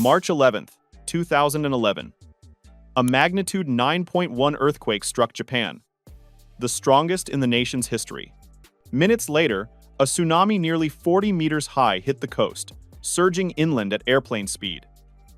March 11, 2011. A magnitude 9.1 earthquake struck Japan, the strongest in the nation's history. Minutes later, a tsunami nearly 40 meters high hit the coast, surging inland at airplane speed.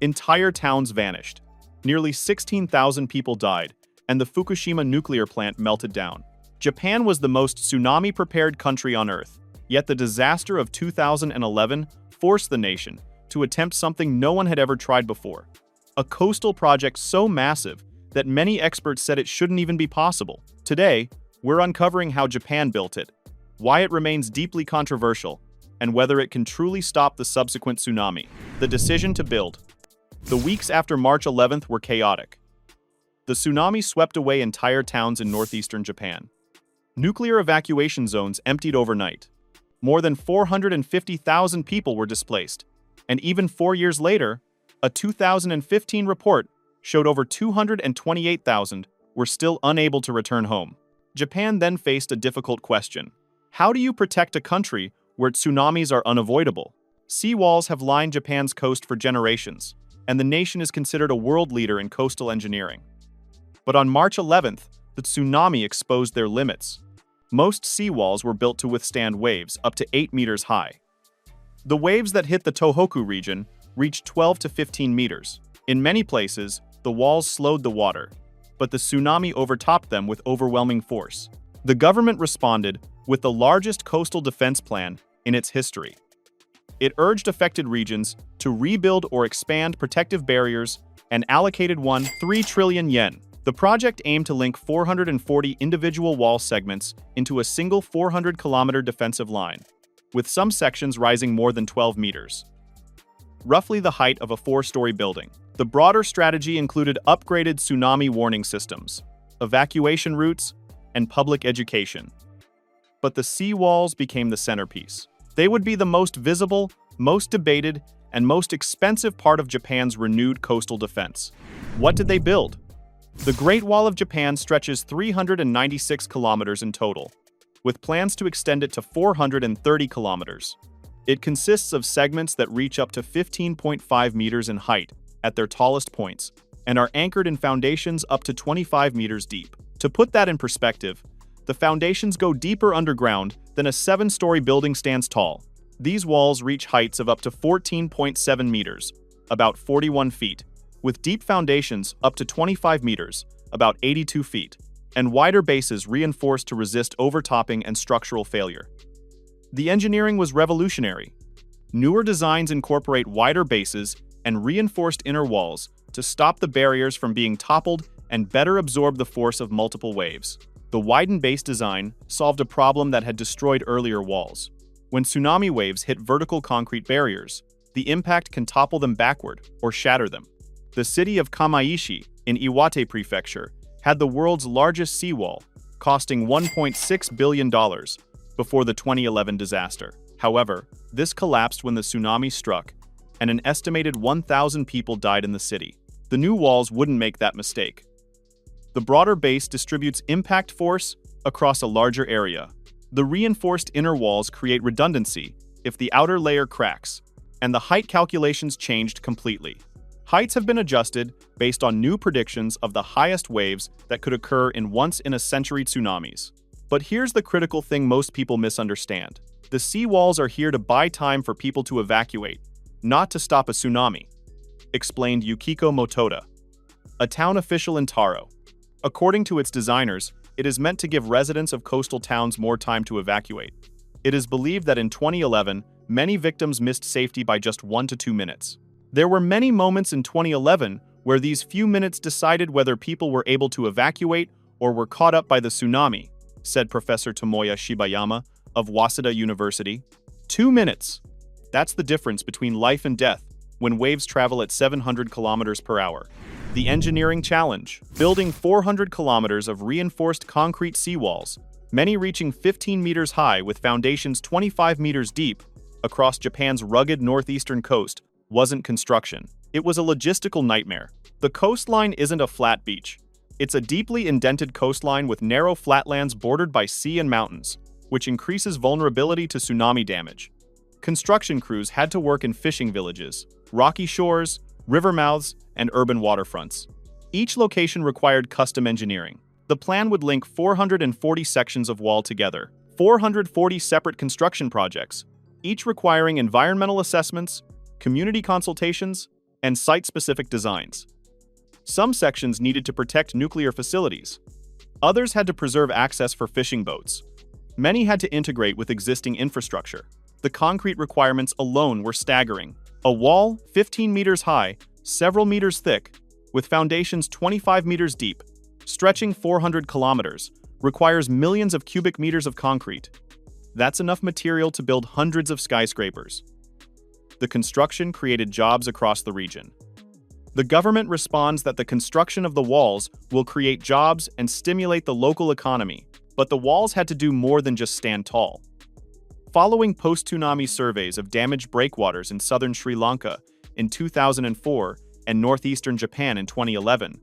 Entire towns vanished. Nearly 16,000 people died, and the Fukushima nuclear plant melted down. Japan was the most tsunami-prepared country on Earth, yet the disaster of 2011 forced the nation to attempt something no one had ever tried before. A coastal project so massive that many experts said it shouldn't even be possible. Today, we're uncovering how Japan built it, why it remains deeply controversial, and whether it can truly stop the subsequent tsunami. The decision to build. The weeks after March 11th were chaotic. The tsunami swept away entire towns in northeastern Japan. Nuclear evacuation zones emptied overnight. More than 450,000 people were displaced. And even 4 years later, a 2015 report showed over 228,000 were still unable to return home. Japan then faced a difficult question. How do you protect a country where tsunamis are unavoidable? Seawalls have lined Japan's coast for generations, and the nation is considered a world leader in coastal engineering. But on March 11th, the tsunami exposed their limits. Most seawalls were built to withstand waves up to 8 meters high. The waves that hit the Tohoku region reached 12 to 15 meters. In many places, the walls slowed the water, but the tsunami overtopped them with overwhelming force. The government responded with the largest coastal defense plan in its history. It urged affected regions to rebuild or expand protective barriers and allocated 3 trillion yen. The project aimed to link 440 individual wall segments into a single 400-kilometer defensive line, with some sections rising more than 12 meters, roughly the height of a 4-story building. The broader strategy included upgraded tsunami warning systems, evacuation routes, and public education. But the seawalls became the centerpiece. They would be the most visible, most debated, and most expensive part of Japan's renewed coastal defense. What did they build? The Great Wall of Japan stretches 396 kilometers in total, with plans to extend it to 430 kilometers. It consists of segments that reach up to 15.5 meters in height at their tallest points and are anchored in foundations up to 25 meters deep. To put that in perspective, the foundations go deeper underground than a 7-story building stands tall. These walls reach heights of up to 14.7 meters, about 41 feet, with deep foundations up to 25 meters, about 82 feet, and wider bases reinforced to resist overtopping and structural failure. The engineering was revolutionary. Newer designs incorporate wider bases and reinforced inner walls to stop the barriers from being toppled and better absorb the force of multiple waves. The widened base design solved a problem that had destroyed earlier walls. When tsunami waves hit vertical concrete barriers, the impact can topple them backward or shatter them. The city of Kamaishi in Iwate Prefecture had the world's largest seawall, costing $1.6 billion before the 2011 disaster. However, this collapsed when the tsunami struck, and an estimated 1,000 people died in the city. The new walls wouldn't make that mistake. The broader base distributes impact force across a larger area. The reinforced inner walls create redundancy if the outer layer cracks, and the height calculations changed completely. Heights have been adjusted based on new predictions of the highest waves that could occur in once-in-a-century tsunamis. But here's the critical thing most people misunderstand. The seawalls are here to buy time for people to evacuate, not to stop a tsunami, explained Yukiko Motoda, a town official in Taro. According to its designers, it is meant to give residents of coastal towns more time to evacuate. It is believed that in 2011, many victims missed safety by just 1 to 2 minutes. There were many moments in 2011 where these few minutes decided whether people were able to evacuate or were caught up by the tsunami, said Professor Tomoya Shibayama of Waseda University. 2 minutes. That's the difference between life and death when waves travel at 700 kilometers per hour. The engineering challenge: building 400 kilometers of reinforced concrete seawalls, many reaching 15 meters high with foundations 25 meters deep across Japan's rugged northeastern coast, wasn't construction. It was a logistical nightmare. The coastline isn't a flat beach. It's a deeply indented coastline with narrow flatlands bordered by sea and mountains, which increases vulnerability to tsunami damage. Construction crews had to work in fishing villages, rocky shores, river mouths, and urban waterfronts. Each location required custom engineering. The plan would link 440 sections of wall together, 440 separate construction projects, each requiring environmental assessments, community consultations, and site-specific designs. Some sections needed to protect nuclear facilities. Others had to preserve access for fishing boats. Many had to integrate with existing infrastructure. The concrete requirements alone were staggering. A wall 15 meters high, several meters thick, with foundations 25 meters deep, stretching 400 kilometers, requires millions of cubic meters of concrete. That's enough material to build hundreds of skyscrapers. The construction created jobs across the region. The government responds that the construction of the walls will create jobs and stimulate the local economy, but the walls had to do more than just stand tall. Following post-tsunami surveys of damaged breakwaters in southern Sri Lanka in 2004 and northeastern Japan in 2011,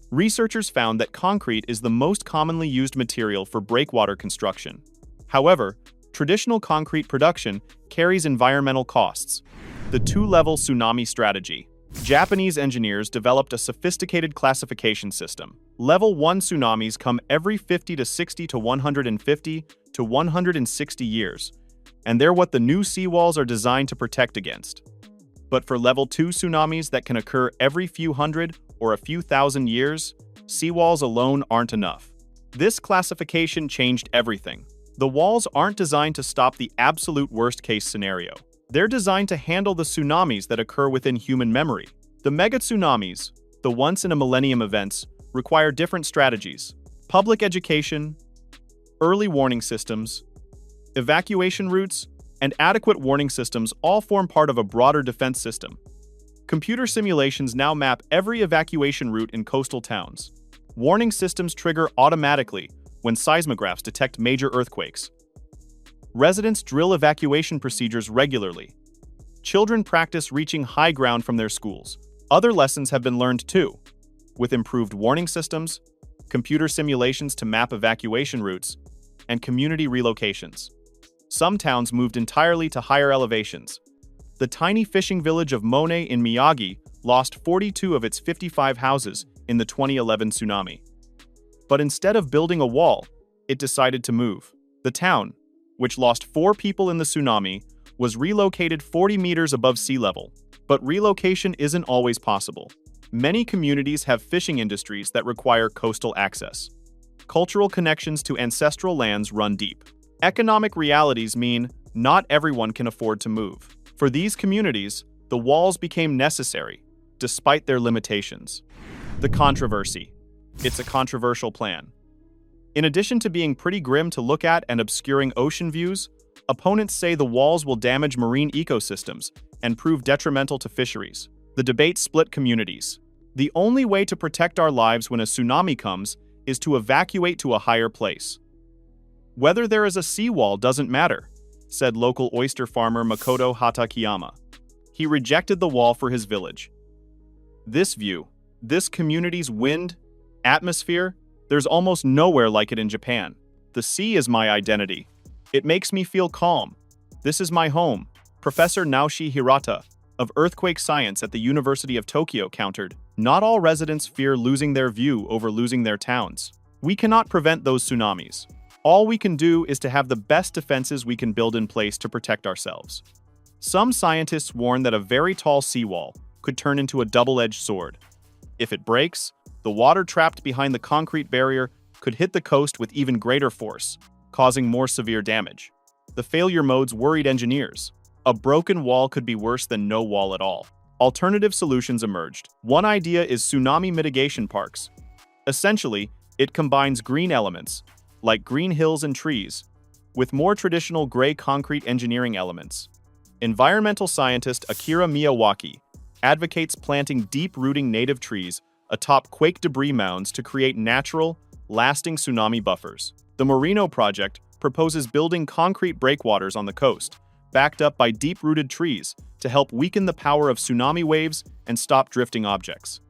researchers found that concrete is the most commonly used material for breakwater construction. However, traditional concrete production carries environmental costs. The two-level tsunami strategy. Japanese engineers developed a sophisticated classification system. Level 1 tsunamis come every 50 to 60 to 150 to 160 years, and they're what the new seawalls are designed to protect against. But for Level 2 tsunamis that can occur every few hundred or a few thousand years, seawalls alone aren't enough. This classification changed everything. The walls aren't designed to stop the absolute worst-case scenario. They're designed to handle the tsunamis that occur within human memory. The mega tsunamis, the once-in-a-millennium events, require different strategies. Public education, early warning systems, evacuation routes, and adequate warning systems all form part of a broader defense system. Computer simulations now map every evacuation route in coastal towns. Warning systems trigger automatically when seismographs detect major earthquakes. Residents drill evacuation procedures regularly. Children practice reaching high ground from their schools. Other lessons have been learned too, with improved warning systems, computer simulations to map evacuation routes, and community relocations. Some towns moved entirely to higher elevations. The tiny fishing village of Mone in Miyagi lost 42 of its 55 houses in the 2011 tsunami. But instead of building a wall, it decided to move. The town, which lost 4 people in the tsunami, was relocated 40 meters above sea level. But relocation isn't always possible. Many communities have fishing industries that require coastal access. Cultural connections to ancestral lands run deep. Economic realities mean not everyone can afford to move. For these communities, the walls became necessary, despite their limitations. The controversy. It's a controversial plan. In addition to being pretty grim to look at and obscuring ocean views, opponents say the walls will damage marine ecosystems and prove detrimental to fisheries. The debate split communities. The only way to protect our lives when a tsunami comes is to evacuate to a higher place. Whether there is a seawall doesn't matter, said local oyster farmer Makoto Hatakiyama. He rejected the wall for his village. This view, this community's wind, atmosphere, there's almost nowhere like it in Japan. The sea is my identity. It makes me feel calm. This is my home. Professor Naoshi Hirata of earthquake science at the University of Tokyo countered, not all residents fear losing their view over losing their towns. We cannot prevent those tsunamis. All we can do is to have the best defenses we can build in place to protect ourselves. Some scientists warn that a very tall seawall could turn into a double-edged sword. If it breaks, the water trapped behind the concrete barrier could hit the coast with even greater force, causing more severe damage. The failure modes worried engineers. A broken wall could be worse than no wall at all. Alternative solutions emerged. One idea is tsunami mitigation parks. Essentially, it combines green elements, like green hills and trees, with more traditional gray concrete engineering elements. Environmental scientist Akira Miyawaki advocates planting deep-rooting native trees atop quake debris mounds to create natural, lasting tsunami buffers. The Merino project proposes building concrete breakwaters on the coast, backed up by deep-rooted trees to help weaken the power of tsunami waves and stop drifting objects.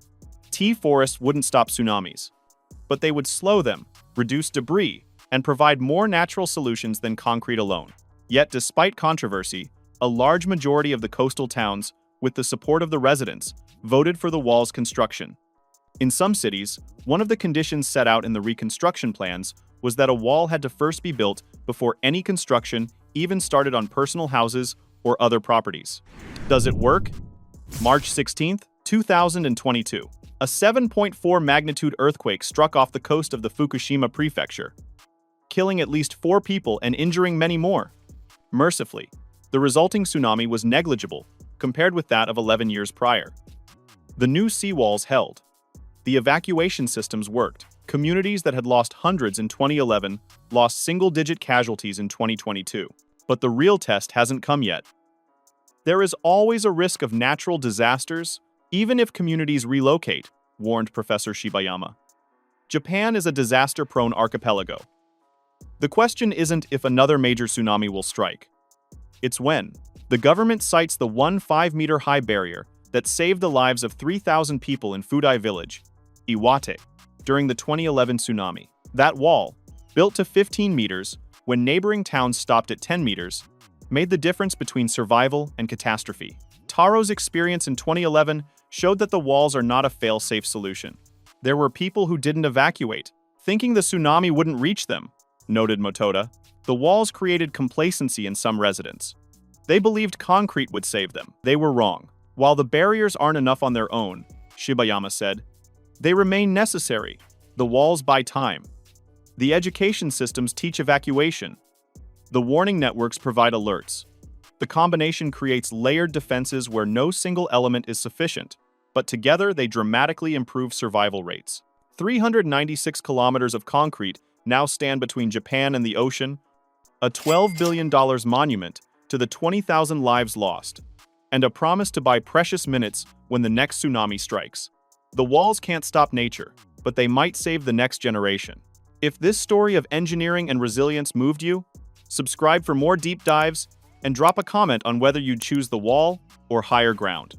Tea forests wouldn't stop tsunamis, but they would slow them, reduce debris, and provide more natural solutions than concrete alone. Yet, despite controversy, a large majority of the coastal towns with the support of the residents, voted for the wall's construction. In some cities, one of the conditions set out in the reconstruction plans was that a wall had to first be built before any construction even started on personal houses or other properties. Does it work? March 16, 2022. A 7.4 magnitude earthquake struck off the coast of the Fukushima prefecture, killing at least 4 people and injuring many more. Mercifully, the resulting tsunami was negligible compared with that of 11 years prior. The new seawalls held. The evacuation systems worked. Communities that had lost hundreds in 2011 lost single-digit casualties in 2022. But the real test hasn't come yet. There is always a risk of natural disasters, even if communities relocate, warned Professor Shibayama. Japan is a disaster-prone archipelago. The question isn't if another major tsunami will strike. It's when. The government cites the 5-meter-high barrier that saved the lives of 3,000 people in Fudai village, Iwate, during the 2011 tsunami. That wall, built to 15 meters when neighboring towns stopped at 10 meters, made the difference between survival and catastrophe. Taro's experience in 2011 showed that the walls are not a fail-safe solution. There were people who didn't evacuate, thinking the tsunami wouldn't reach them, noted Motoda. The walls created complacency in some residents. They believed concrete would save them. They were wrong. While the barriers aren't enough on their own, Shibayama said, they remain necessary. The walls buy time. The education systems teach evacuation. The warning networks provide alerts. The combination creates layered defenses where no single element is sufficient, but together they dramatically improve survival rates. 396 kilometers of concrete now stand between Japan and the ocean, a $12 billion monument to the 20,000 lives lost, and a promise to buy precious minutes when the next tsunami strikes. The walls can't stop nature, but they might save the next generation. If this story of engineering and resilience moved you, subscribe for more deep dives and drop a comment on whether you'd choose the wall or higher ground.